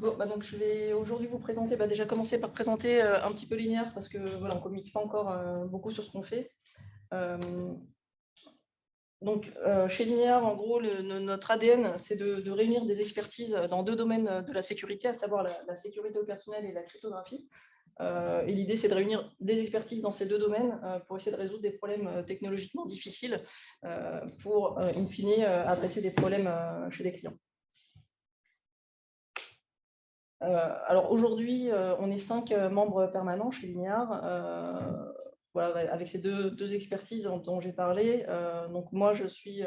Bon, donc je vais aujourd'hui vous présenter, déjà commencer par présenter un petit peu Linear parce que voilà, on ne communique pas encore beaucoup sur ce qu'on fait. Chez Linear, en gros, notre ADN, c'est de réunir des expertises dans deux domaines de la sécurité, à savoir la sécurité opérationnelle et la cryptographie. Et l'idée, c'est de réunir des expertises dans ces deux domaines pour essayer de résoudre des problèmes technologiquement difficiles pour, in fine, adresser des problèmes chez des clients. Alors aujourd'hui, on est 5 membres permanents chez Linear, voilà, avec ces deux expertises dont j'ai parlé. Donc moi, je suis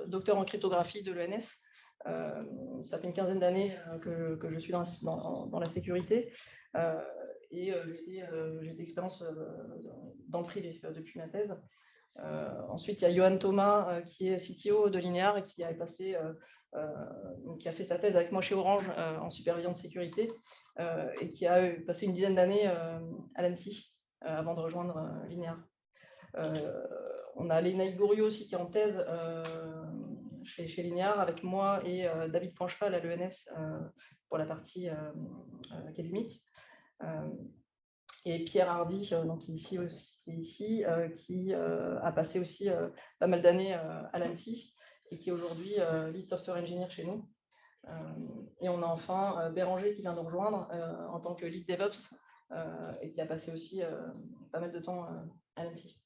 docteur en cryptographie de l'ENS. Ça fait une quinzaine d'années que je suis dans la sécurité. Et j'ai d'expérience dans le privé depuis ma thèse. Ensuite, il y a Johan Thomas qui est CTO de Linear et qui a fait sa thèse avec moi chez Orange en supervision de sécurité et qui a passé une dizaine d'années à l'ANSSI avant de rejoindre Linear. On a Lénaï Gouriot aussi qui est en thèse chez Linear avec moi et David Poincheval à l'ENS pour la partie académique. Et Pierre Hardy, donc ici, qui a passé aussi pas mal d'années à l'ANSSI et qui est aujourd'hui lead software engineer chez nous. Et on a enfin Béranger qui vient nous rejoindre en tant que lead DevOps et qui a passé aussi pas mal de temps à l'ANSSI.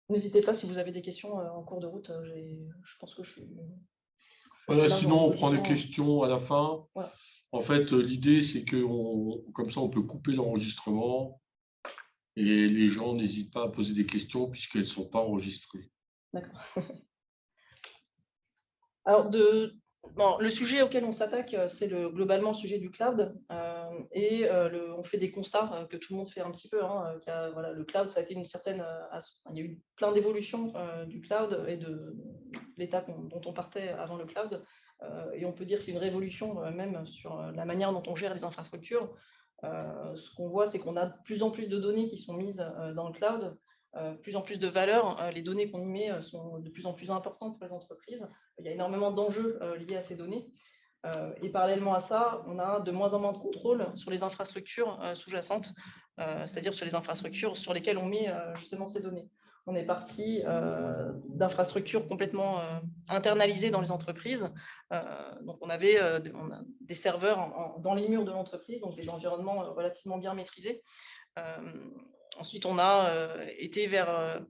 N'hésitez pas si vous avez des questions en cours de route. Je pense que je suis. Voilà, sinon, on prend des questions à la fin. Voilà. En fait, l'idée, c'est que comme ça, on peut couper l'enregistrement et les gens n'hésitent pas à poser des questions puisqu'elles ne sont pas enregistrées. D'accord. Alors, le sujet auquel on s'attaque, c'est globalement le sujet du cloud. On fait des constats que tout le monde fait un petit peu. Voilà, le cloud, ça a été une certaine. Il y a eu plein d'évolutions du cloud et de l'état dont on partait avant le cloud. Et on peut dire que c'est une révolution même sur la manière dont on gère les infrastructures. Ce qu'on voit, c'est qu'on a de plus en plus de données qui sont mises dans le cloud, plus en plus de valeur. Les données qu'on y met sont de plus en plus importantes pour les entreprises. Il y a énormément d'enjeux liés à ces données. Et parallèlement à ça, on a de moins en moins de contrôle sur les infrastructures sous-jacentes, c'est-à-dire sur les infrastructures sur lesquelles on met justement ces données. On est parti d'infrastructures complètement internalisées dans les entreprises. Donc on a des serveurs dans les murs de l'entreprise, donc des environnements relativement bien maîtrisés. Ensuite, on a été vers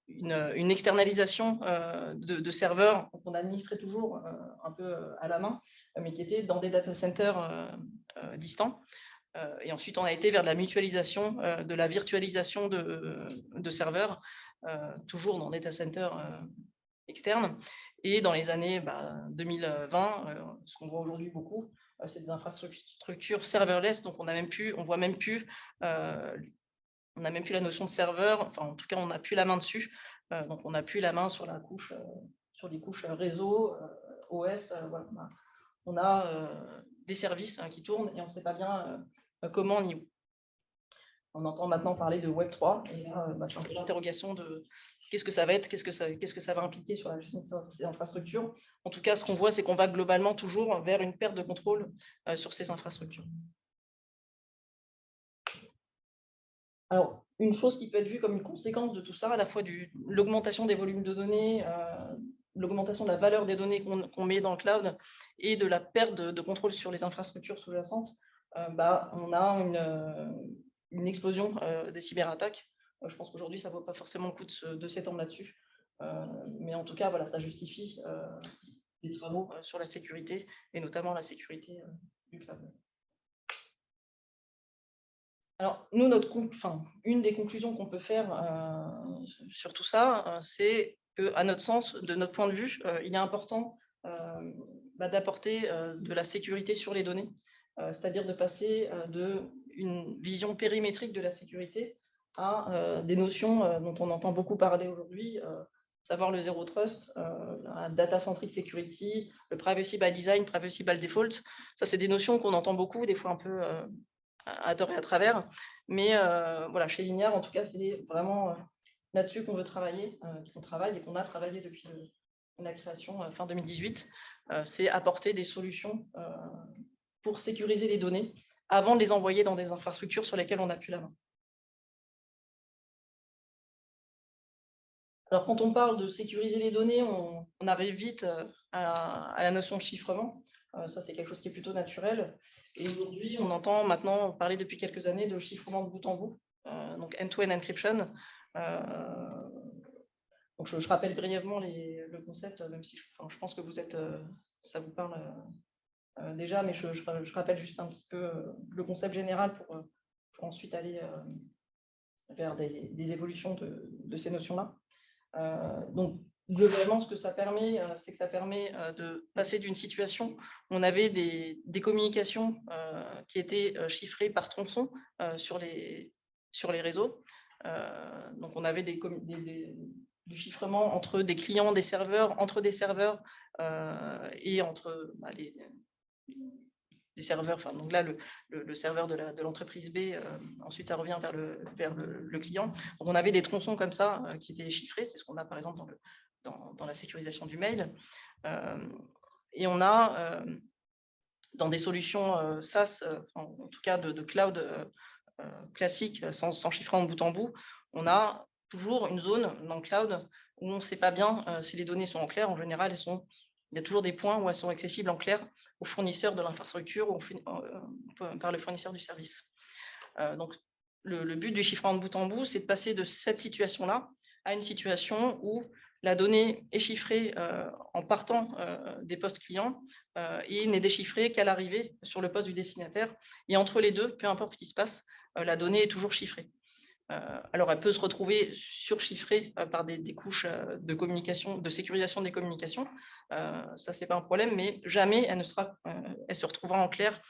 une externalisation de serveurs qu'on administrait toujours un peu à la main, mais qui étaient dans des data centers distants. Et ensuite, on a été vers de la mutualisation, de la virtualisation de serveurs, toujours dans des data centers externes. Et dans les années 2020, ce qu'on voit aujourd'hui beaucoup, c'est des infrastructures serverless, donc on n'a même plus la notion de serveur, enfin en tout cas on n'a plus la main dessus, donc on n'a plus la main sur les couches réseau, OS, voilà. On a des services qui tournent et on ne sait pas bien comment ni où. On entend maintenant parler de Web3 et c'est un peu l'interrogation de qu'est-ce que ça va être, qu'est-ce que ça va impliquer sur la gestion de ces infrastructures. En tout cas, ce qu'on voit, c'est qu'on va globalement toujours vers une perte de contrôle sur ces infrastructures. Alors, une chose qui peut être vue comme une conséquence de tout ça, à la fois l'augmentation des volumes de données, l'augmentation de la valeur des données qu'on met dans le cloud et de la perte de contrôle sur les infrastructures sous-jacentes, on a une explosion des cyberattaques. Je pense qu'aujourd'hui, ça ne vaut pas forcément le coup de s'étendre là-dessus. Mais en tout cas, voilà, ça justifie des travaux sur la sécurité et notamment la sécurité du cloud. Alors, nous, une des conclusions qu'on peut faire sur tout ça, c'est qu'à notre sens, de notre point de vue, il est important d'apporter de la sécurité sur les données, c'est-à-dire de passer d'une vision périmétrique de la sécurité à des notions dont on entend beaucoup parler aujourd'hui, savoir le zero trust, la data-centric security, le privacy by design, privacy by default. Ça, c'est des notions qu'on entend beaucoup, des fois un peu à tort et à travers, mais voilà, chez Linear, en tout cas, c'est vraiment là-dessus qu'on veut travailler, qu'on travaille et qu'on a travaillé depuis la création fin 2018, c'est apporter des solutions pour sécuriser les données avant de les envoyer dans des infrastructures sur lesquelles on n'a plus la main. Alors, quand on parle de sécuriser les données, on arrive vite à la notion de chiffrement. Ça, c'est quelque chose qui est plutôt naturel. Et aujourd'hui, on entend maintenant parler depuis quelques années de chiffrement de bout en bout, donc end-to-end encryption. Donc, je rappelle brièvement le concept, même si je pense que ça vous parle déjà, mais je rappelle juste un petit peu le concept général pour ensuite aller vers des évolutions de ces notions-là. Donc, globalement, ce que ça permet, c'est que ça permet de passer d'une situation où on avait des communications qui étaient chiffrées par tronçon sur les réseaux. Donc, on avait du chiffrement entre des clients, des serveurs, entre des serveurs et entre des serveurs. Enfin, donc là, le serveur de l'entreprise B, ensuite, ça revient vers le client. Donc, on avait des tronçons comme ça qui étaient chiffrés. C'est ce qu'on a, par exemple, dans la sécurisation du mail. Et on a, dans des solutions SaaS, en tout cas de cloud classique, sans chiffrement de bout en bout, on a toujours une zone dans le cloud où on ne sait pas bien si les données sont en clair. En général, il y a toujours des points où elles sont accessibles en clair au fournisseur de l'infrastructure ou par le fournisseur du service. Donc, le but du chiffrement de bout en bout, c'est de passer de cette situation-là à une situation où la donnée est chiffrée en partant des postes clients et n'est déchiffrée qu'à l'arrivée sur le poste du destinataire. Et entre les deux, peu importe ce qui se passe, la donnée est toujours chiffrée. Alors, elle peut se retrouver surchiffrée par des couches de communication, de sécurisation des communications. Ça, c'est pas un problème, mais jamais elle se retrouvera en clair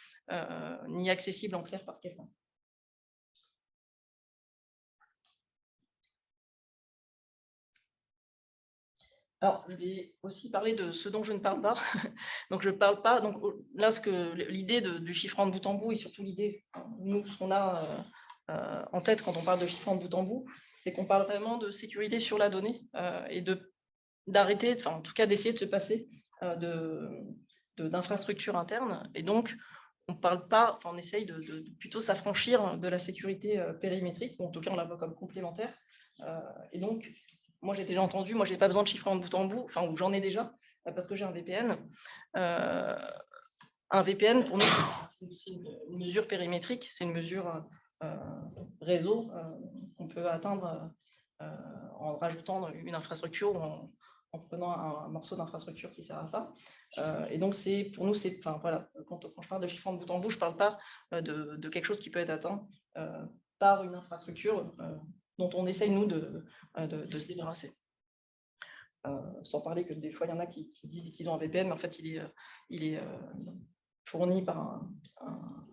ni accessible en clair par quelqu'un. Alors, je vais aussi parler de ce dont je ne parle pas. Donc, je ne parle pas. Donc, là, l'idée du chiffrement de bout en bout et surtout l'idée, nous, ce qu'on a en tête quand on parle de chiffrement de bout en bout, c'est qu'on parle vraiment de sécurité sur la donnée et d'arrêter, enfin, en tout cas, d'essayer de se passer d'infrastructures internes. Et donc, on parle pas, enfin, on essaye de plutôt s'affranchir de la sécurité périmétrique, ou en tout cas, on la voit comme complémentaire. Et donc, moi, j'ai déjà entendu, moi, j'ai pas besoin de chiffrer en bout en bout, enfin, ou j'en ai déjà, parce que j'ai un VPN. Un VPN, pour nous, c'est une mesure périmétrique, c'est une mesure réseau qu'on peut atteindre en rajoutant une infrastructure ou en prenant un morceau d'infrastructure qui sert à ça. Et donc, pour nous, enfin, voilà, quand je parle de chiffrement de bout en bout, je ne parle pas de quelque chose qui peut être atteint par une infrastructure dont on essaye, nous, de se débarrasser. Sans parler que des fois, il y en a qui disent qu'ils ont un VPN, mais en fait, il est fourni par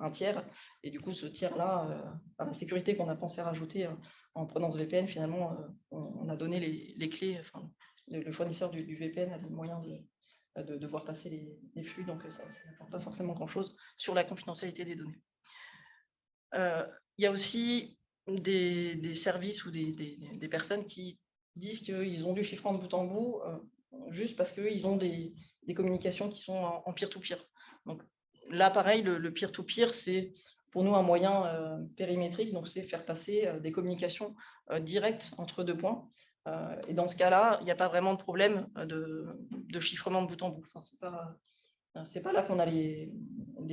un tiers. Et du coup, ce tiers-là, par la sécurité qu'on a pensé rajouter en prenant ce VPN, finalement, on a donné les clés. Enfin, le fournisseur du VPN a les moyens de voir passer les flux, donc ça n'apporte pas forcément grand-chose sur la confidentialité des données. Il y a aussi des services ou des personnes qui disent qu'ils ont du chiffrement de bout en bout juste parce qu'ils ont des communications qui sont en peer-to-peer. Donc là, pareil, le peer-to-peer, c'est pour nous un moyen périmétrique, donc c'est faire passer des communications directes entre deux points. Et dans ce cas-là, il n'y a pas vraiment de problème de chiffrement de bout en bout. Enfin, c'est pas là qu'on a les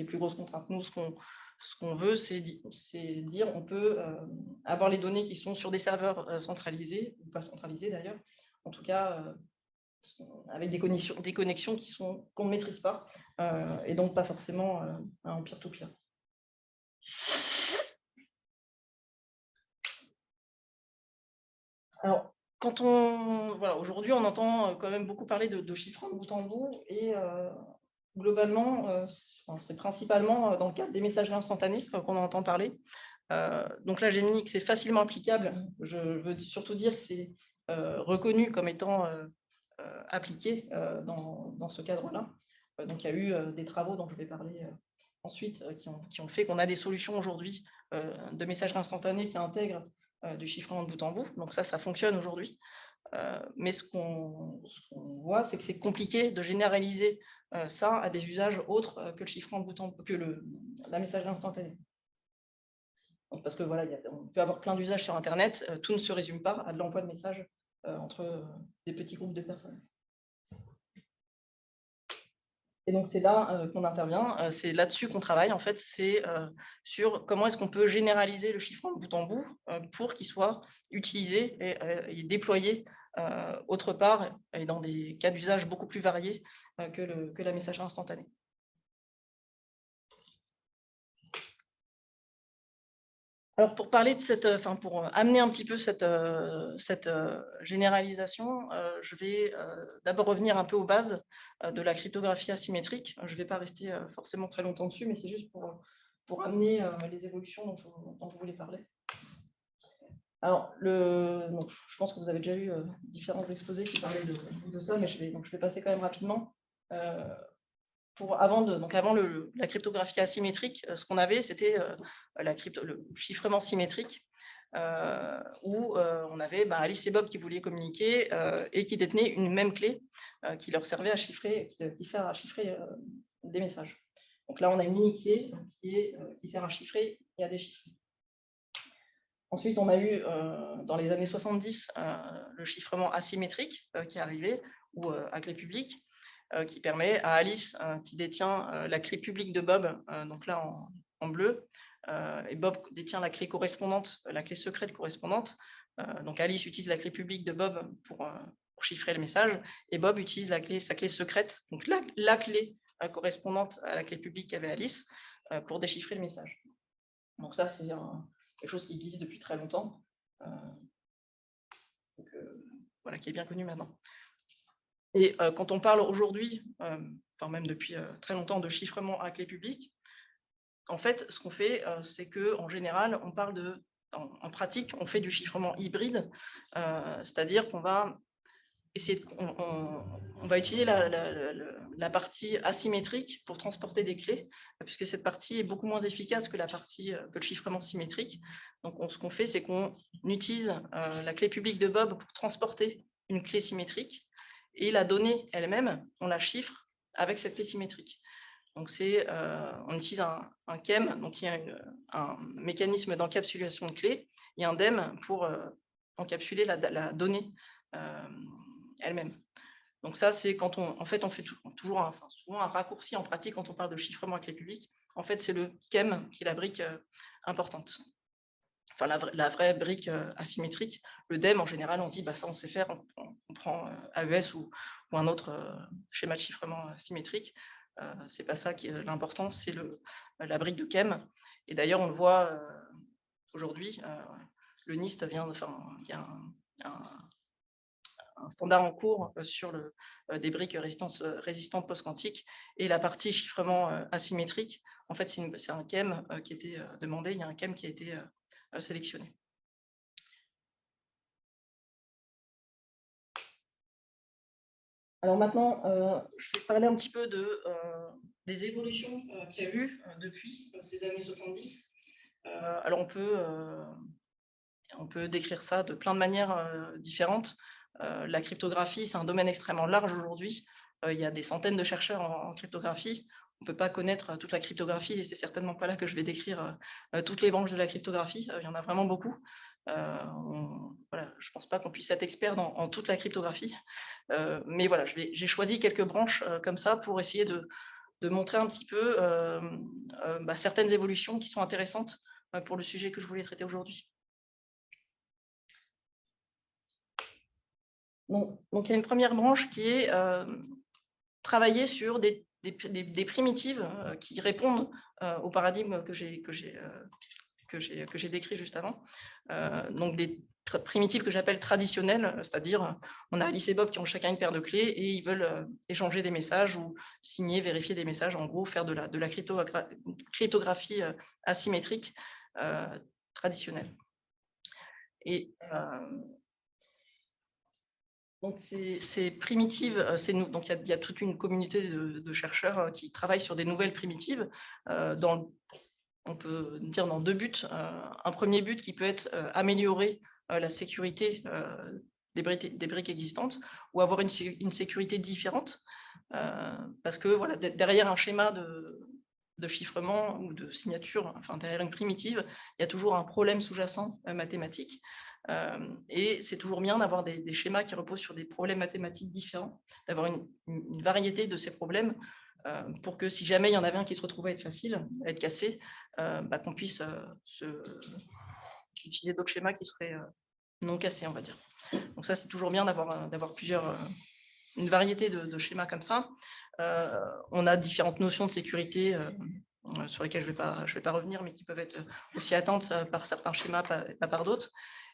plus grosses contraintes. Nous, ce qu'on veut, c'est dire on peut avoir les données qui sont sur des serveurs centralisés, ou pas centralisés d'ailleurs, en tout cas avec des connexions qu'on ne maîtrise pas, et donc pas forcément en peer-to-peer. Alors, aujourd'hui, on entend quand même beaucoup parler de chiffrement de bout en bout, et globalement, c'est principalement dans le cadre des messageries instantanées qu'on entend parler. Donc là, j'ai mis que c'est facilement applicable. Je veux surtout dire que c'est reconnu comme étant appliqué dans ce cadre-là. Donc il y a eu des travaux dont je vais parler ensuite qui ont fait qu'on a des solutions aujourd'hui de messagerie instantanée qui intègrent du chiffrement de bout en bout. Donc ça fonctionne aujourd'hui. Mais ce qu'on voit, c'est que c'est compliqué de généraliser ça à des usages autres que le chiffrement bout en bout, que la messagerie instantanée. Donc, parce que voilà, on peut avoir plein d'usages sur Internet, tout ne se résume pas à de l'envoi de messages entre des petits groupes de personnes. Et donc, c'est là qu'on intervient, c'est là-dessus qu'on travaille, en fait, c'est sur comment est-ce qu'on peut généraliser le chiffrement de bout en bout pour qu'il soit utilisé et déployé autre part et dans des cas d'usage beaucoup plus variés que la messagerie instantanée. Alors, pour parler de cette, pour amener un petit peu cette généralisation, je vais d'abord revenir un peu aux bases de la cryptographie asymétrique. Je ne vais pas rester forcément très longtemps dessus, mais c'est juste pour amener les évolutions dont je voulais parler. Alors, donc, je pense que vous avez déjà eu différents exposés qui parlaient de ça, mais je vais passer quand même rapidement. Avant la cryptographie asymétrique, ce qu'on avait, c'était le chiffrement symétrique, où on avait Alice et Bob qui voulaient communiquer et qui détenaient une même clé qui leur servait à chiffrer, qui sert à chiffrer des messages. Donc là, on a une unique clé qui sert à chiffrer et à déchiffrer. Ensuite, on a eu dans les années 70 le chiffrement asymétrique qui est arrivé, ou à clé publique, qui permet à Alice, qui détient la clé publique de Bob, donc là en bleu, et Bob détient la clé correspondante, la clé secrète correspondante. Donc Alice utilise la clé publique de Bob pour chiffrer le message, et Bob utilise sa clé secrète, donc la clé correspondante à la clé publique qu'avait Alice, pour déchiffrer le message. Donc ça, c'est quelque chose qui existe depuis très longtemps, voilà, qui est bien connu maintenant. Et quand on parle aujourd'hui, enfin même depuis très longtemps, de chiffrement à clé publique, en fait, ce qu'on fait, c'est qu'en général, on parle en pratique, on fait du chiffrement hybride, c'est-à-dire qu'on va on va utiliser la partie asymétrique pour transporter des clés, puisque cette partie est beaucoup moins efficace que le chiffrement symétrique. Donc, ce qu'on fait, c'est qu'on utilise la clé publique de Bob pour transporter une clé symétrique, et la donnée elle-même, on la chiffre avec cette clé symétrique. Donc, on utilise un KEM, donc il y a un mécanisme d'encapsulation de clés, et un DEM pour encapsuler la donnée elle-même. Donc ça, c'est quand on fait toujours souvent un raccourci en pratique quand on parle de chiffrement à clé publique. En fait, c'est le KEM qui est la brique importante. Enfin, la vraie brique asymétrique. Le DEM, en général, on dit, ça, on sait faire, on prend AES ou un autre schéma de chiffrement symétrique. C'est pas ça qui est l'important, c'est la brique de KEM. Et d'ailleurs, on le voit aujourd'hui, le NIST il y a un standard en cours sur des briques résistantes post-quantiques, et la partie chiffrement asymétrique, en fait, c'est un KEM qui a été demandé, il y a un KEM qui a été sélectionné. Alors maintenant, je vais parler un petit peu des évolutions qu'il y a eu depuis ces années 70. Alors on peut décrire ça de plein de manières différentes. La cryptographie, c'est un domaine extrêmement large aujourd'hui. Il y a des centaines de chercheurs en cryptographie. On ne peut pas connaître toute la cryptographie, et c'est certainement pas là que je vais décrire toutes les branches de la cryptographie. Il y en a vraiment beaucoup. Voilà, je ne pense pas qu'on puisse être expert en toute la cryptographie. Mais voilà, j'ai choisi quelques branches comme ça pour essayer de montrer un petit peu certaines évolutions qui sont intéressantes pour le sujet que je voulais traiter aujourd'hui. Donc, il y a une première branche qui est travailler sur des primitives qui répondent au paradigme que j'ai décrit juste avant. Donc, des primitives que j'appelle traditionnelles, c'est-à-dire on a Alice et Bob qui ont chacun une paire de clés et ils veulent échanger des messages ou signer, vérifier des messages, en gros faire de la cryptographie asymétrique traditionnelle. Et donc, ces primitives, donc il y a toute une communauté de chercheurs qui travaillent sur des nouvelles primitives, on peut dire dans deux buts. Un premier but qui peut être améliorer la sécurité des briques existantes ou avoir une sécurité différente. Parce que voilà, derrière un schéma de chiffrement ou de signature, enfin derrière une primitive, il y a toujours un problème sous-jacent mathématique. Et c'est toujours bien d'avoir des schémas qui reposent sur des problèmes mathématiques différents, d'avoir une variété de ces problèmes pour que si jamais il y en avait un qui se retrouvait à être facile, à être cassé, qu'on puisse utiliser d'autres schémas qui seraient non cassés, on va dire. Donc ça, c'est toujours bien d'avoir une variété de schémas comme ça. On a différentes notions de sécurité sur lesquelles je vais pas revenir, mais qui peuvent être aussi atteintes par certains schémas, pas par d'autres.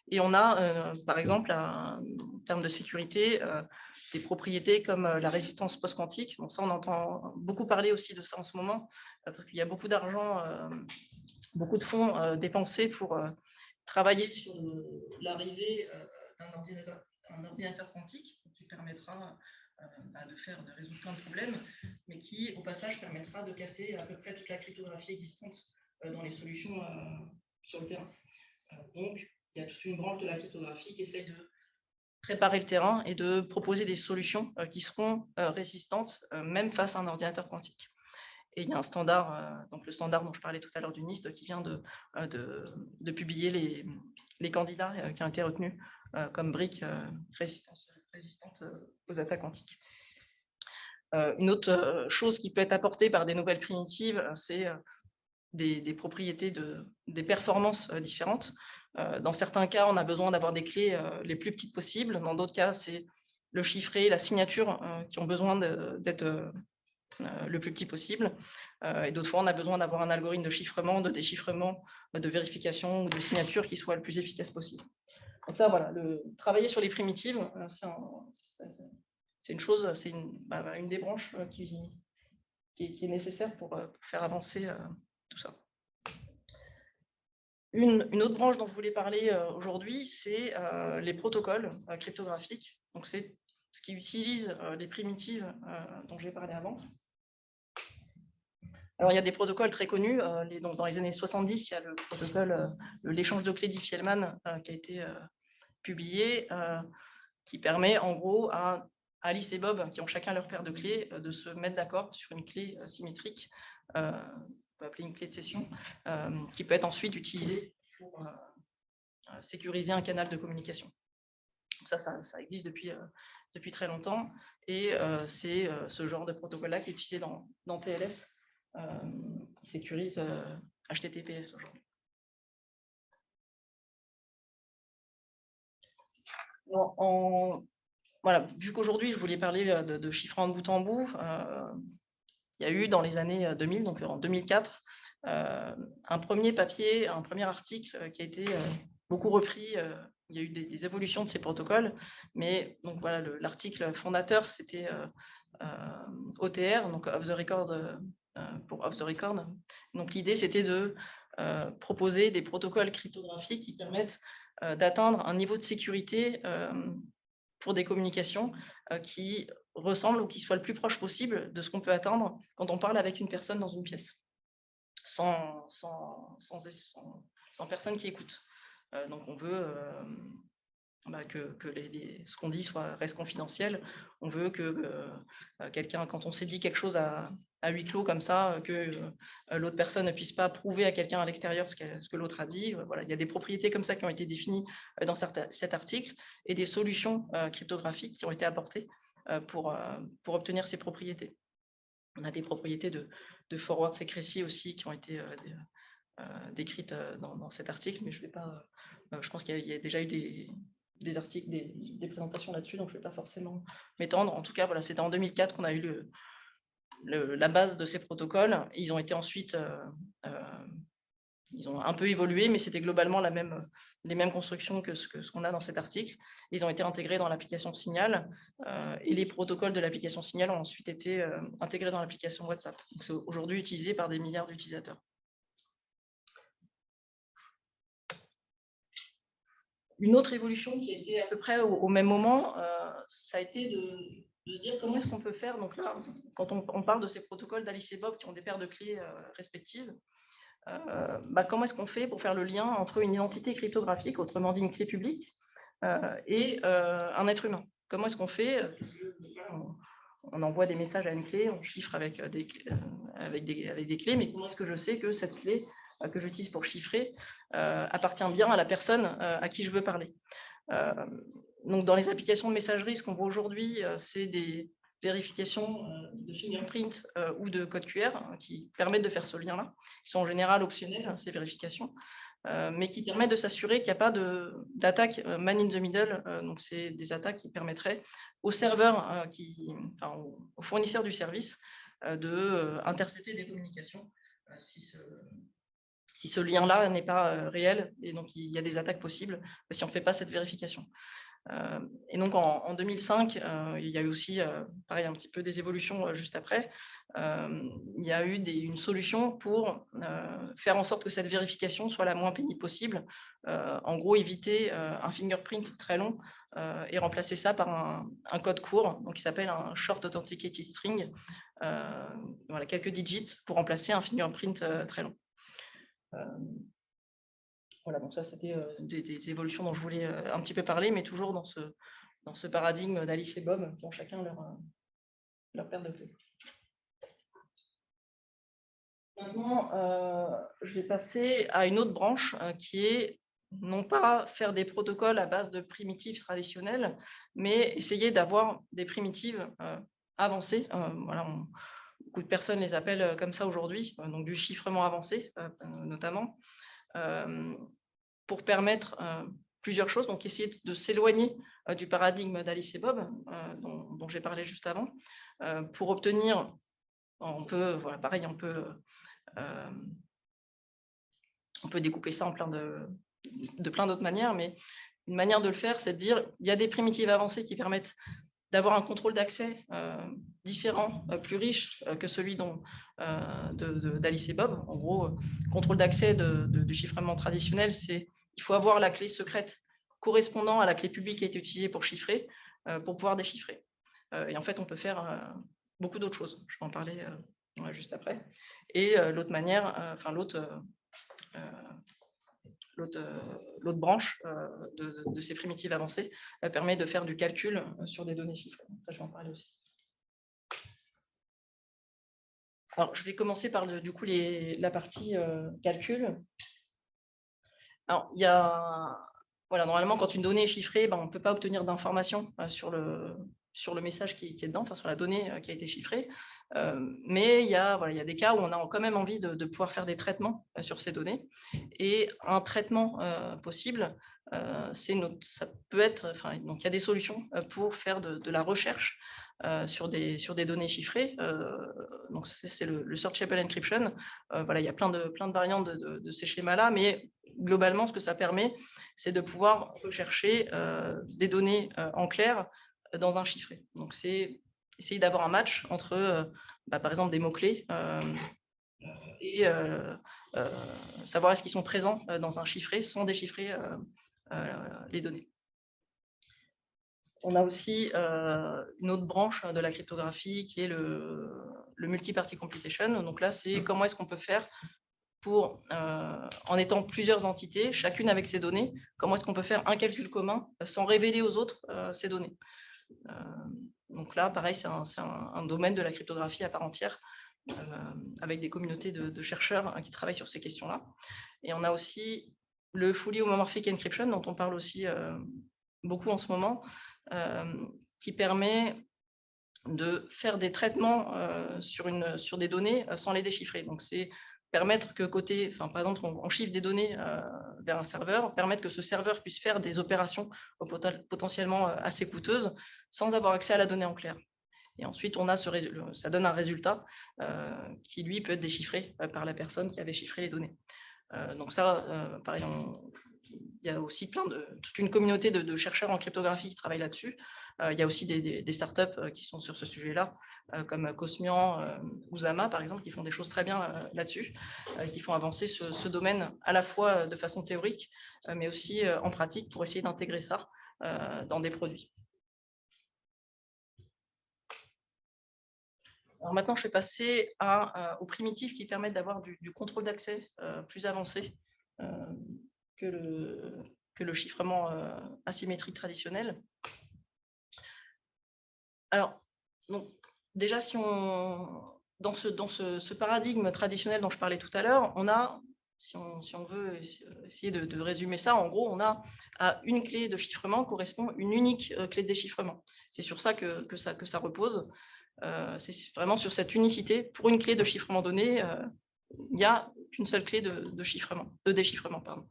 Et on a, par exemple, en termes de sécurité, des propriétés comme la résistance post-quantique. Donc ça, on entend beaucoup parler aussi de ça en ce moment, parce qu'il y a beaucoup d'argent, beaucoup de fonds dépensés pour travailler sur l'arrivée d'un ordinateur quantique qui permettra de résoudre plein de problèmes, mais qui, au passage, permettra de casser à peu près toute la cryptographie existante dans les solutions sur le terrain. Donc, il y a toute une branche de la cryptographie qui essaie de préparer le terrain et de proposer des solutions qui seront résistantes, même face à un ordinateur quantique. Et il y a un standard, donc le standard dont je parlais tout à l'heure du NIST, qui vient de publier les candidats qui ont été retenus comme briques résistantes aux attaques quantiques. Une autre chose qui peut être apportée par des nouvelles primitives, c'est des propriétés, des performances différentes. Dans certains cas, on a besoin d'avoir des clés les plus petites possibles. Dans d'autres cas, c'est le chiffré, la signature qui ont besoin d'être le plus petit possible. Et d'autres fois, on a besoin d'avoir un algorithme de chiffrement, de déchiffrement, de vérification ou de signature qui soit le plus efficace possible. Donc ça, voilà, travailler sur les primitives, c'est une chose, c'est une des branches qui est nécessaire pour faire avancer tout ça. Une autre branche dont je voulais parler aujourd'hui, c'est les protocoles cryptographiques. Donc c'est ce qui utilise les primitives dont j'ai parlé avant. Alors, il y a des protocoles très connus. Donc, dans les années 70, il y a le protocole, l'échange de clés d'Iffy-Hellman qui a été publié, qui permet en gros à Alice et Bob, qui ont chacun leur paire de clés, de se mettre d'accord sur une clé symétrique, on peut appeler une clé de session, qui peut être ensuite utilisée pour sécuriser un canal de communication. Donc ça existe depuis très longtemps, et c'est ce genre de protocole-là qui est utilisé dans TLS, qui sécurise HTTPS aujourd'hui. Voilà, vu qu'aujourd'hui je voulais parler de chiffrement de bout en bout, il y a eu dans les années 2000, donc en 2004, un premier papier, un premier article qui a été beaucoup repris. Il y a eu des évolutions de ces protocoles, mais donc voilà, l'article fondateur c'était OTR, donc off the record, pour off the record. Donc l'idée c'était de proposer des protocoles cryptographiques qui permettent d'atteindre un niveau de sécurité pour des communications qui ressemblent ou qui soient le plus proche possible de ce qu'on peut atteindre quand on parle avec une personne dans une pièce, sans personne qui écoute. Donc on veut que ce qu'on dit reste confidentiel. On veut que quelqu'un, quand on s'est dit quelque chose à huis clos comme ça, que l'autre personne ne puisse pas prouver à quelqu'un à l'extérieur ce que l'autre a dit. Voilà, il y a des propriétés comme ça qui ont été définies dans cet article, et des solutions cryptographiques qui ont été apportées pour obtenir ces propriétés. On a des propriétés de forward secrecy aussi qui ont été décrites dans cet article, mais je pense qu'il y a déjà eu des articles, des présentations là-dessus, donc je ne vais pas forcément m'étendre. En tout cas, voilà, c'était en 2004 qu'on a eu la base de ces protocoles. Ils ont été ensuite, ils ont un peu évolué, mais c'était globalement les mêmes constructions que ce qu'on a dans cet article. Ils ont été intégrés dans l'application Signal, et les protocoles de l'application Signal ont ensuite été intégrés dans l'application WhatsApp. Donc c'est aujourd'hui utilisé par des milliards d'utilisateurs. Une autre évolution qui a été à peu près au même moment, ça a été de se dire comment est-ce qu'on peut faire. Donc là, quand on parle de ces protocoles d'Alice et Bob qui ont des paires de clés respectives, comment est-ce qu'on fait pour faire le lien entre une identité cryptographique, autrement dit une clé publique, et un être humain. Comment est-ce qu'on fait? On envoie des messages à une clé, on chiffre avec des clés, mais comment est-ce que je sais que cette clé que j'utilise pour chiffrer appartient bien à la personne à qui je veux parler? Donc, dans les applications de messagerie, ce qu'on voit aujourd'hui, c'est des vérifications de fingerprint ou de code QR qui permettent de faire ce lien-là, qui sont en général optionnels, ces vérifications, mais qui permettent de s'assurer qu'il n'y a pas d'attaque man in the middle. Donc, c'est des attaques qui permettraient au serveur, au fournisseur du service, d'intercepter des communications si ce lien-là n'est pas réel. Et donc, il y a des attaques possibles si on ne fait pas cette vérification. Et donc en 2005, il y a eu aussi, pareil, un petit peu des évolutions juste après. Il y a eu une solution pour faire en sorte que cette vérification soit la moins pénible possible. En gros, éviter un fingerprint très long et remplacer ça par un code court, donc qui s'appelle un Short Authenticated String. Voilà, quelques digits pour remplacer un fingerprint très long. Voilà, donc ça, c'était des évolutions dont je voulais un petit peu parler, mais toujours dans ce paradigme d'Alice et Bob, qui ont chacun leur paire de clés. Maintenant, je vais passer à une autre branche qui est non pas faire des protocoles à base de primitives traditionnelles, mais essayer d'avoir des primitives avancées. Voilà, beaucoup de personnes les appellent comme ça aujourd'hui, donc du chiffrement avancé notamment. Pour permettre plusieurs choses, donc essayer de s'éloigner du paradigme d'Alice et Bob, dont j'ai parlé juste avant, pour obtenir, on peut découper ça en plein d'autres manières, mais une manière de le faire, c'est de dire, il y a des primitives avancées qui permettent d'avoir un contrôle d'accès différent, plus riche que celui d'Alice et Bob. En gros, contrôle d'accès du chiffrement traditionnel, c'est il faut avoir la clé secrète correspondant à la clé publique qui a été utilisée pour chiffrer, pour pouvoir déchiffrer. Et en fait, on peut faire beaucoup d'autres choses. Je vais en parler juste après. Et l'autre manière, l'autre branche de ces primitives avancées permet de faire du calcul sur des données chiffrées. Ça, je vais en parler aussi. Alors, je vais commencer par la partie calcul. Alors, normalement, quand une donnée est chiffrée, on ne peut pas obtenir d'informations sur le message qui est dedans, sur la donnée qui a été chiffrée. Mais il y a des cas où on a quand même envie de pouvoir faire des traitements sur ces données. Et un traitement possible, ça peut être, donc il y a des solutions pour faire de la recherche sur des données chiffrées. Donc c'est le Searchable Encryption. Il y a plein de variantes de ces schémas-là, mais globalement, ce que ça permet, c'est de pouvoir rechercher des données en clair dans un chiffré. Donc, c'est essayer d'avoir un match entre, par exemple, des mots-clés et savoir est-ce qu'ils sont présents dans un chiffré sans déchiffrer les données. On a aussi une autre branche de la cryptographie qui est le multi-party computation. Donc là, c'est comment est-ce qu'on peut faire pour, en étant plusieurs entités, chacune avec ses données, comment est-ce qu'on peut faire un calcul commun sans révéler aux autres ces données. Donc là, pareil, c'est un domaine de la cryptographie à part entière, avec des communautés de chercheurs qui travaillent sur ces questions-là. Et on a aussi le Fully Homomorphic Encryption, dont on parle aussi beaucoup en ce moment, qui permet de faire des traitements sur des données sans les déchiffrer. Donc, c'est permettre que par exemple, on chiffre des données vers un serveur, permettre que ce serveur puisse faire des opérations potentiellement assez coûteuses sans avoir accès à la donnée en clair. Et ensuite, ça donne un résultat qui, lui, peut être déchiffré par la personne qui avait chiffré les données. Donc ça, pareil, il y a aussi toute une communauté de chercheurs en cryptographie qui travaillent là-dessus. Il y a aussi des startups qui sont sur ce sujet-là, comme Cosmian ou Zama, par exemple, qui font des choses très bien là-dessus, qui font avancer ce domaine à la fois de façon théorique, mais aussi en pratique pour essayer d'intégrer ça dans des produits. Alors maintenant, je vais passer aux primitives qui permettent d'avoir du contrôle d'accès plus avancé que que le chiffrement asymétrique traditionnel. Alors, donc, déjà, si dans ce paradigme traditionnel dont je parlais tout à l'heure, on a, si on veut essayer de résumer ça, en gros, on a à une clé de chiffrement correspond une unique clé de déchiffrement. C'est sur ça que ça repose. C'est vraiment sur cette unicité. Pour une clé de chiffrement donnée, il n'y a qu'une seule clé de déchiffrement. Pardon.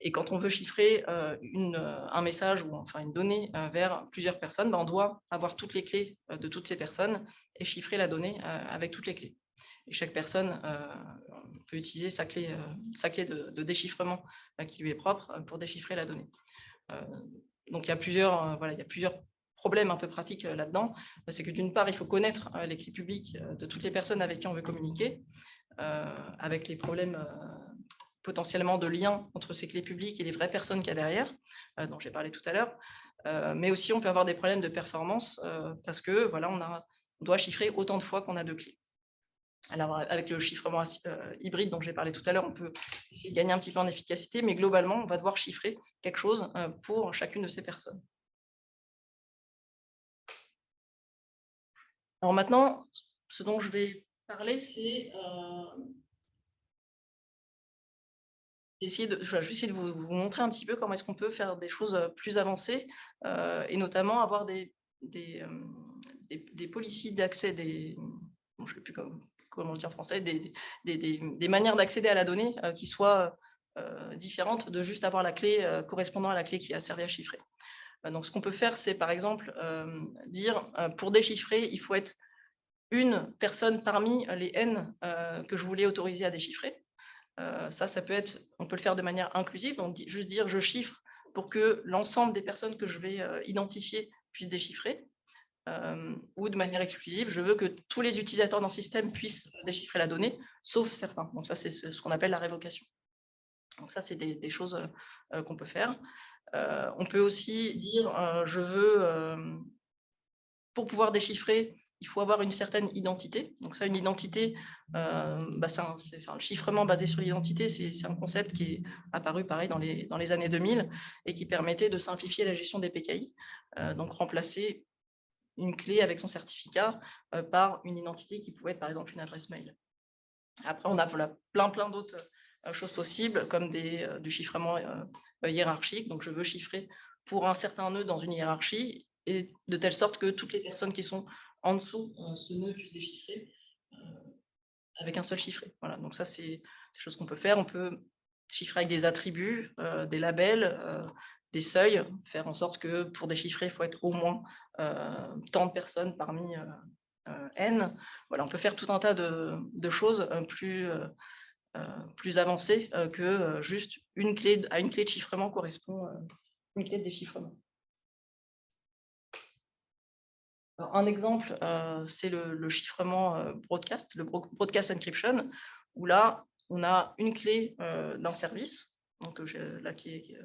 Et quand on veut chiffrer un message ou enfin une donnée vers plusieurs personnes, on doit avoir toutes les clés de toutes ces personnes et chiffrer la donnée avec toutes les clés. Et chaque personne peut utiliser sa clé de déchiffrement qui lui est propre pour déchiffrer la donnée. Donc il y a plusieurs problèmes un peu pratiques là-dedans. C'est que d'une part, il faut connaître les clés publiques de toutes les personnes avec qui on veut communiquer, avec les problèmes potentiellement de lien entre ces clés publiques et les vraies personnes qu'il y a derrière, dont j'ai parlé tout à l'heure. Mais aussi, on peut avoir des problèmes de performance parce que voilà, on doit chiffrer autant de fois qu'on a de clés. Alors, avec le chiffrement hybride dont j'ai parlé tout à l'heure, on peut essayer de gagner un petit peu en efficacité, mais globalement, on va devoir chiffrer quelque chose pour chacune de ces personnes. Alors maintenant, ce dont je vais parler, c'est je vais essayer de vous montrer un petit peu comment est-ce qu'on peut faire des choses plus avancées et notamment avoir des policies d'accès, je ne sais plus comment le dire en français, des manières d'accéder à la donnée qui soient différentes de juste avoir la clé correspondant à la clé qui a servi à chiffrer. Donc ce qu'on peut faire, c'est par exemple dire pour déchiffrer, il faut être une personne parmi les N que je voulais autoriser à déchiffrer. Ça peut être, on peut le faire de manière inclusive, donc juste dire je chiffre pour que l'ensemble des personnes que je vais identifier puissent déchiffrer, ou de manière exclusive, je veux que tous les utilisateurs d'un système puissent déchiffrer la donnée, sauf certains. Donc ça, c'est ce qu'on appelle la révocation. Donc ça, c'est des choses qu'on peut faire. On peut aussi dire je veux, pour pouvoir déchiffrer, il faut avoir une certaine identité. Donc ça, une identité, le chiffrement basé sur l'identité, c'est un concept qui est apparu pareil dans les années 2000 et qui permettait de simplifier la gestion des PKI. Donc remplacer une clé avec son certificat par une identité qui pouvait être par exemple une adresse mail. Après, on a plein d'autres choses possibles, comme du chiffrement hiérarchique. Donc je veux chiffrer pour un certain nœud dans une hiérarchie, et de telle sorte que toutes les personnes qui sont en dessous ce nœud puissent déchiffrer avec un seul chiffré. Voilà, donc ça, c'est des choses qu'on peut faire. On peut chiffrer avec des attributs, des labels, des seuils, faire en sorte que pour déchiffrer, il faut être au moins tant de personnes parmi N. Voilà, on peut faire tout un tas de choses plus avancées que juste une clé de chiffrement correspond une clé de déchiffrement. Alors, un exemple, c'est le chiffrement broadcast, le broadcast encryption, où là, on a une clé d'un service, donc là qui est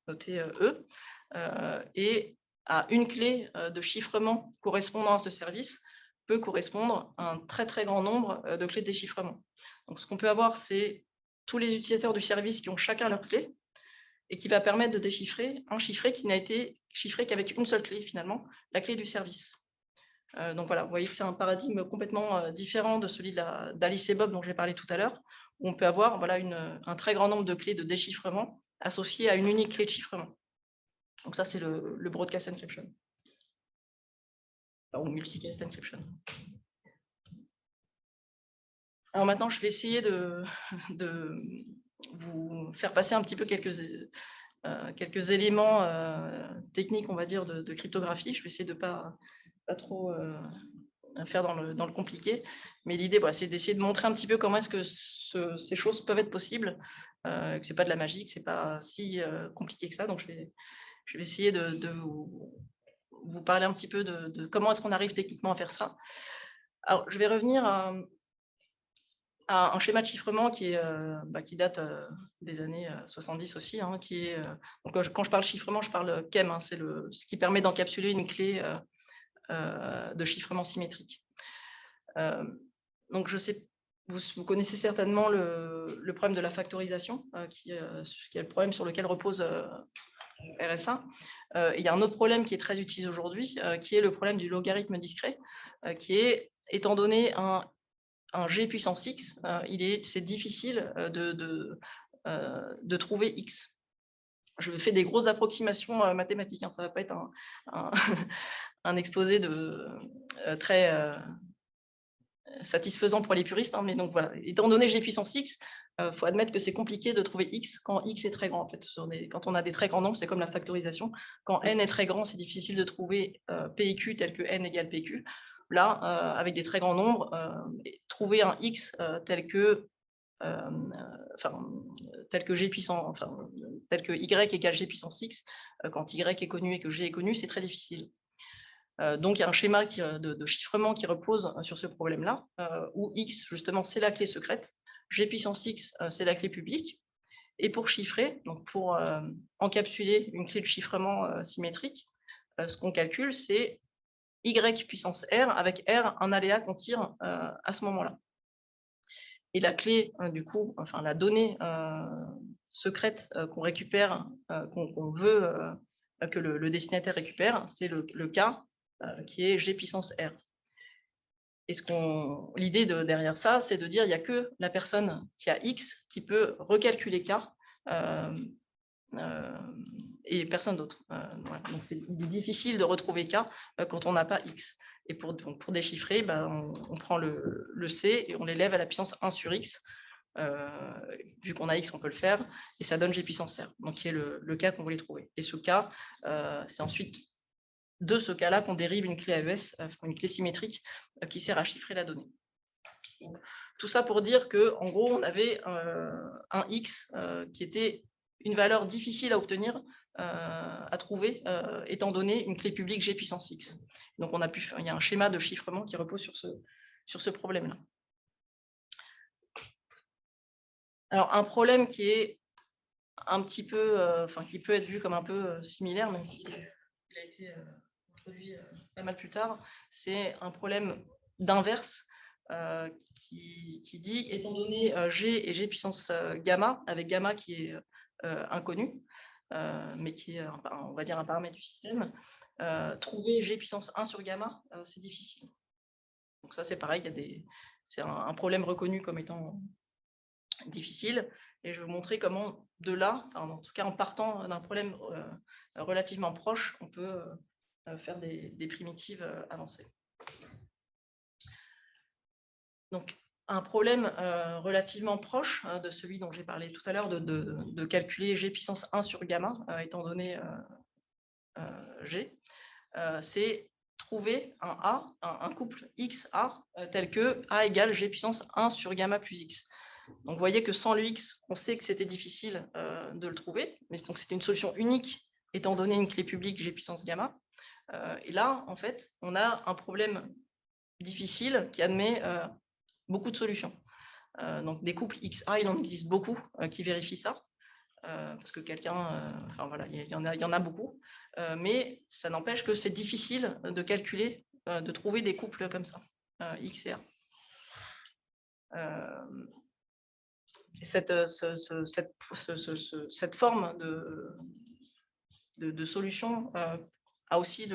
notée E, et à une clé de chiffrement correspondant à ce service peut correspondre à un très très grand nombre de clés de déchiffrement. Donc ce qu'on peut avoir, c'est tous les utilisateurs du service qui ont chacun leur clé, et qui va permettre de déchiffrer un chiffré qui n'a été chiffré qu'avec une seule clé finalement, la clé du service. Donc voilà, vous voyez que c'est un paradigme complètement différent de celui d'Alice et Bob dont j'ai parlé tout à l'heure, où on peut avoir un très grand nombre de clés de déchiffrement associées à une unique clé de chiffrement. Donc ça, c'est le broadcast encryption, ou multicast encryption. Alors maintenant, je vais essayer de vous faire passer un petit peu quelques éléments techniques, on va dire, de cryptographie. Je vais essayer de pas trop faire dans le compliqué, mais l'idée, c'est d'essayer de montrer un petit peu comment est-ce que ces choses peuvent être possibles, que c'est pas de la magie, que c'est pas si compliqué que ça. Donc je vais essayer de vous parler un petit peu de comment est-ce qu'on arrive techniquement à faire ça. Alors je vais revenir à un schéma de chiffrement qui date des années 70 aussi, qui est donc quand je parle chiffrement, je parle KEM, c'est ce qui permet d'encapsuler une clé de chiffrement symétrique. Donc je sais vous connaissez certainement le problème de la factorisation, qui est le problème sur lequel repose RSA. Il y a un autre problème qui est très utilisé aujourd'hui, qui est le problème du logarithme discret, qui est, étant donné un g puissance x, c'est difficile de trouver x. Je fais des grosses approximations mathématiques, hein, ça ne va pas être un exposé très satisfaisant pour les puristes, hein, mais donc voilà, étant donné g puissance x, faut admettre que c'est compliqué de trouver x quand x est très grand. En fait, quand on a des très grands nombres, c'est comme la factorisation. Quand n est très grand, c'est difficile de trouver p et q tel que n égale pq. Là, avec des très grands nombres, trouver un x tel que g puissance, tel que y égale g puissance x, quand y est connu et que g est connu, c'est très difficile. Donc, il y a un schéma de chiffrement qui repose sur ce problème-là, où x, justement, c'est la clé secrète, g puissance x, c'est la clé publique. Et pour chiffrer, donc pour encapsuler une clé de chiffrement symétrique, ce qu'on calcule, c'est y puissance r, avec r, un aléa qu'on tire à ce moment-là. Et la clé, du coup, enfin la donnée secrète qu'on récupère, qu'on veut que le destinataire récupère, c'est le K qui est g puissance r. Et l'idée derrière ça, c'est de dire il n'y a que la personne qui a x qui peut recalculer K et personne d'autre. Voilà. Donc il est difficile de retrouver K quand on n'a pas x. Et pour déchiffrer, on prend le C et on l'élève à la puissance 1 sur x. Vu qu'on a x, on peut le faire, et ça donne g puissance r, donc qui est le cas qu'on voulait trouver. Et ce cas, c'est ensuite de ce cas-là qu'on dérive une clé AES, une clé symétrique qui sert à chiffrer la donnée. Donc, tout ça pour dire que, en gros, on avait un x qui était une valeur difficile à obtenir, à trouver, étant donné une clé publique g puissance x. Donc il y a un schéma de chiffrement qui repose sur ce problème-là. Alors, un problème qui est un petit peu, qui peut être vu comme un peu similaire, même s'il a été introduit pas mal plus tard, c'est un problème d'inverse qui dit, étant donné g et g puissance gamma, avec gamma qui est inconnu, mais qui est, on va dire, un paramètre du système, trouver g puissance 1 sur gamma, c'est difficile. Donc ça, c'est pareil, c'est un problème reconnu comme étant difficile, et je vais vous montrer comment de là, en tout cas en partant d'un problème relativement proche, on peut faire des primitives avancées. Donc un problème relativement proche de celui dont j'ai parlé tout à l'heure, de calculer g puissance 1 sur gamma, étant donné g, c'est trouver un couple x-a tel que a égale g puissance 1 sur gamma plus x. Donc vous voyez que sans le x, on sait que c'était difficile de le trouver, mais donc c'était une solution unique étant donné une clé publique g puissance gamma. Et là, en fait, on a un problème difficile qui admet beaucoup de solutions. Donc des couples xa, il en existe beaucoup qui vérifient ça, parce que il y en a beaucoup, mais ça n'empêche que c'est difficile de calculer, de trouver des couples comme ça, x et a. Cette forme de solution a aussi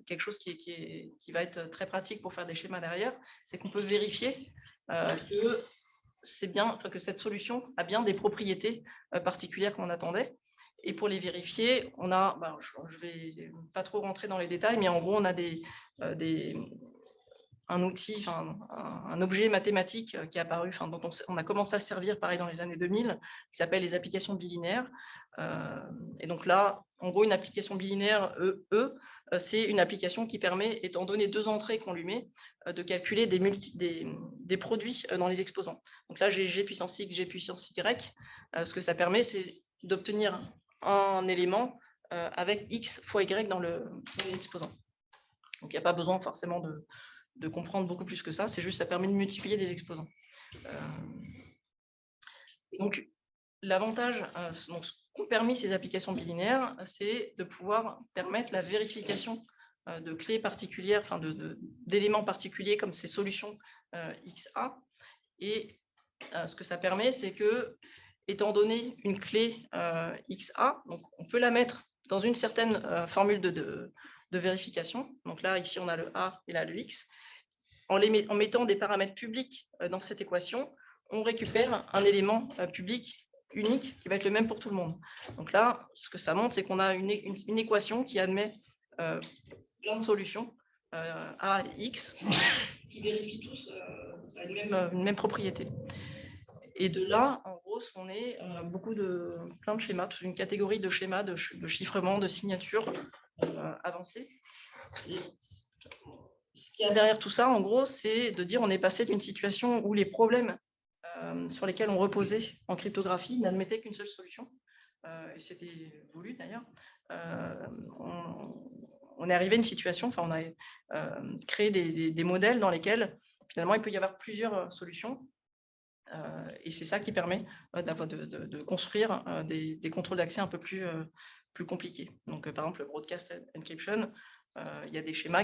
quelque chose qui va être très pratique pour faire des schémas derrière, c'est qu'on peut vérifier que cette solution a bien des propriétés particulières qu'on attendait. Et pour les vérifier, on a, je ne vais pas trop rentrer dans les détails, mais en gros, on a un outil, un objet mathématique qui est apparu, dont on a commencé à servir pareil dans les années 2000, qui s'appelle les applications bilinéaires. Et donc là, en gros, une application bilinéaire c'est une application qui permet, étant donné deux entrées qu'on lui met, de calculer des produits dans les exposants. Donc là, j'ai g puissance x, g puissance y. Ce que ça permet, c'est d'obtenir un élément avec x fois y dans l'exposant. Donc il n'y a pas besoin forcément de comprendre beaucoup plus que ça, c'est juste ça permet de multiplier des exposants. Donc l'avantage, ce qu'ont permis ces applications bilinéaires, c'est de pouvoir permettre la vérification de clés particulières, enfin d'éléments particuliers comme ces solutions XA. Et ce que ça permet, c'est que, étant donné une clé XA, donc on peut la mettre dans une certaine formule de vérification. Donc là, ici, on a le A et là, le X. En mettant des paramètres publics dans cette équation, on récupère un élément public unique qui va être le même pour tout le monde. Donc là, ce que ça montre, c'est qu'on a une équation qui admet plein de solutions A et X qui vérifient tous une même propriété. Et de là, en gros, on est plein de schémas, une catégorie de schémas de chiffrement, de signature avancée. Et ce qu'il y a derrière tout ça, en gros, c'est de dire on est passé d'une situation où les problèmes sur lesquels on reposait en cryptographie n'admettaient qu'une seule solution, et c'était voulu d'ailleurs. On est arrivé à une situation, enfin on a créé des modèles dans lesquels finalement il peut y avoir plusieurs solutions, et c'est ça qui permet de construire des contrôles d'accès un peu plus compliqués. Donc par exemple le broadcast encryption, il y a des schémas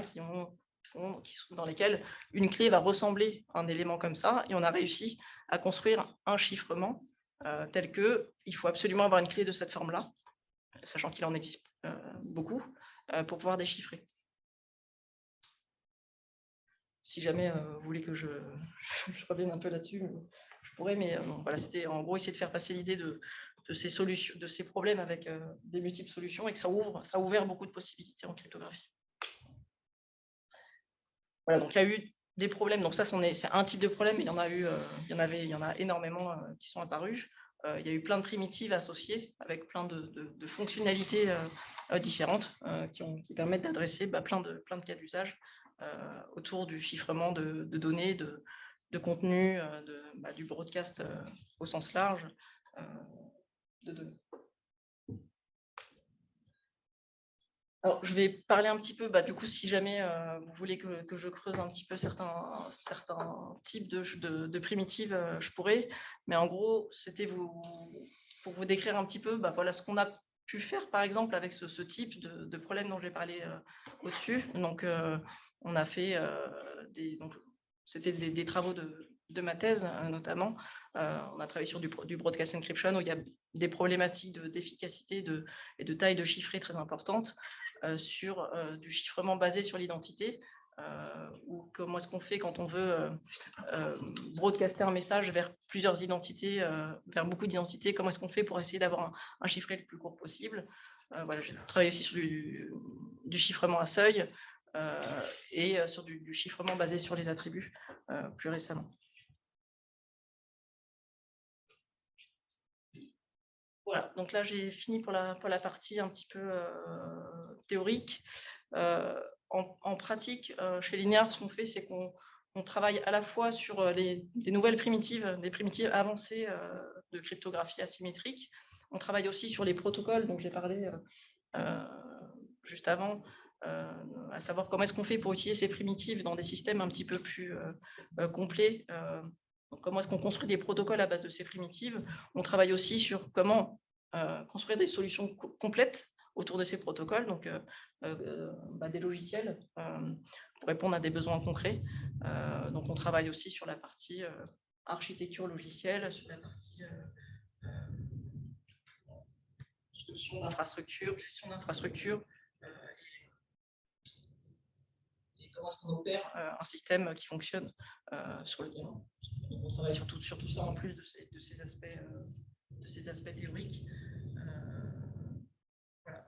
dans lesquels une clé va ressembler à un élément comme ça, et on a réussi à construire un chiffrement tel que il faut absolument avoir une clé de cette forme-là, sachant qu'il en existe beaucoup, pour pouvoir déchiffrer. Si jamais vous voulez que je revienne un peu là-dessus, je pourrais, mais bon, voilà, c'était en gros essayer de faire passer l'idée de ces solutions, de ces problèmes avec des multiples solutions, et que ça a ouvert beaucoup de possibilités en cryptographie. Voilà, donc il y a eu des problèmes. Donc ça, c'est un type de problème, mais il y en a énormément qui sont apparus. Il y a eu plein de primitives associées avec plein de fonctionnalités différentes qui permettent d'adresser plein de cas d'usage autour du chiffrement de données, de contenu, du broadcast au sens large de données. Alors, je vais parler un petit peu, du coup, si jamais vous voulez que je creuse un petit peu certains types de primitives, je pourrais. Mais en gros, c'était pour vous décrire un petit peu voilà, ce qu'on a pu faire, par exemple, avec ce type de problème dont j'ai parlé au-dessus. Donc, on a fait c'était des travaux de ma thèse, notamment. On a travaillé sur du broadcast encryption, où il y a des problématiques d'efficacité et de taille de chiffrée très importantes. Sur du chiffrement basé sur l'identité, ou comment est-ce qu'on fait quand on veut broadcaster un message vers plusieurs identités, vers beaucoup d'identités, comment est-ce qu'on fait pour essayer d'avoir un chiffré le plus court possible. Voilà, j'ai travaillé aussi sur du chiffrement à seuil et sur du chiffrement basé sur les attributs plus récemment. Voilà, donc là j'ai fini pour la partie un petit peu théorique. En pratique, chez Linear, ce qu'on fait, c'est qu'on travaille à la fois sur des nouvelles primitives, des primitives avancées de cryptographie asymétrique. On travaille aussi sur les protocoles dont j'ai parlé juste avant, à savoir comment est-ce qu'on fait pour utiliser ces primitives dans des systèmes un petit peu plus complets. Donc comment est-ce qu'on construit des protocoles à base de ces primitives. On travaille aussi sur comment construire des solutions complètes autour de ces protocoles, donc des logiciels pour répondre à des besoins concrets. Donc on travaille aussi sur la partie architecture logicielle, sur la partie gestion d'infrastructure, et comment est-ce qu'on opère un système qui fonctionne sur le terrain. Donc on travaille sur tout ça en plus de ces aspects théoriques. Voilà.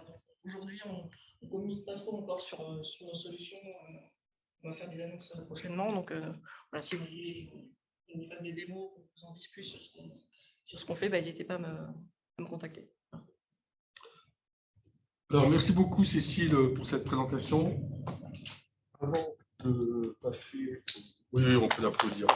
Donc, aujourd'hui, on ne communique pas trop encore sur nos solutions. On va faire des annonces prochainement. Donc, voilà, si vous voulez qu'on vous fasse des démos, qu'on vous en dise plus sur ce qu'on fait, n'hésitez pas à me contacter. Alors, merci beaucoup, Cécile, pour cette présentation. Avant de passer... Oui, on peut l'applaudir.